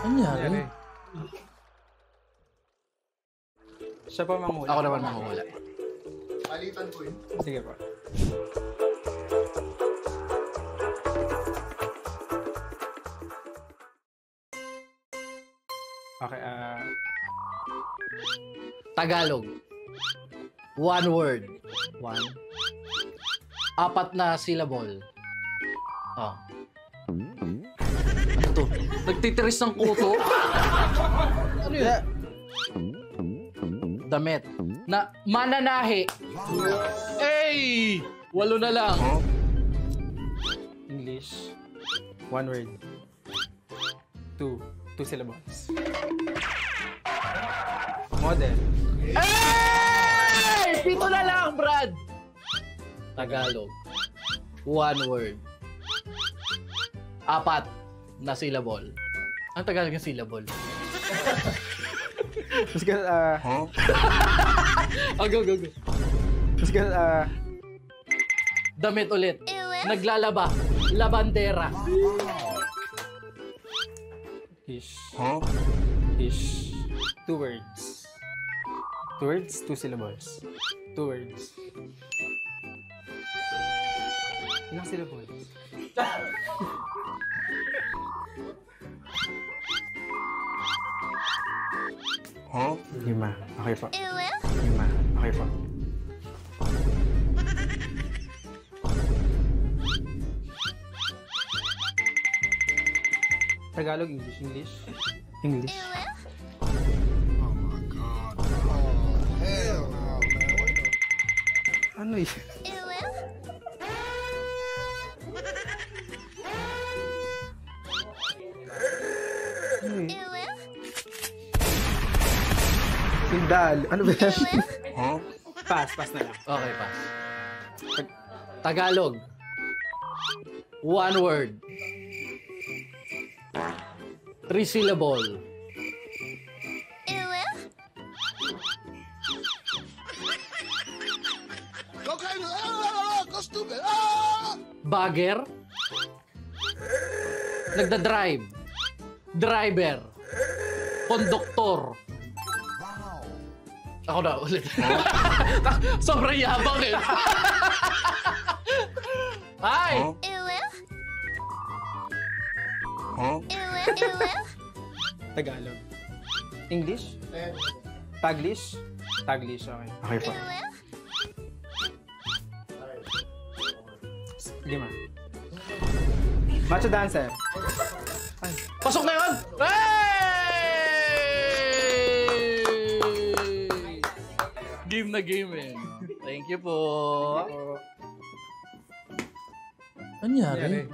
Anyari? Siya pa manghula. Ako naman manghula. Palitan ko yun. Sige po. Okay, Tagalog. One word. one. 4 na syllable. Oh. Ano to? Nagtitiris ng kuto? Ano yun? Damit. Na mananahi. Ey! 8 na lang. English. One word. Two syllables. Model. Ey! 7 na lang, Brad! Tagalog. One word. 4 na syllable. Ang Tagalog ng syllable? Mas ka, Oh, go. mas ka, Damit ulit. Naglalaba. Labandera. ish. Ish. 2 words. 2 words, 2 syllables. 2 words. Ilang syllables? Huh? 5. Okay po. 5. Okay po. Tagalog, English. English. Oh my God. Oh, hell no, man. Ano yun? Ano yun? Sindal. Ano ba yan? Huh? Pass na lang. Okay, pass. Tagalog. One word. 3 syllable. Cocaine! Ah! Go stupid! Ah! Bagger. Nagda-drive. Driver. Konduktor. Ako na ulit. Sobrang yabang eh. Hi! Huh? Tagalog. English? Taglish? Taglish, okay. Okay po. 5. Macho dancer. Ay. Pasok na yun! Hey! Game na game eh. Thank you po. Anyari?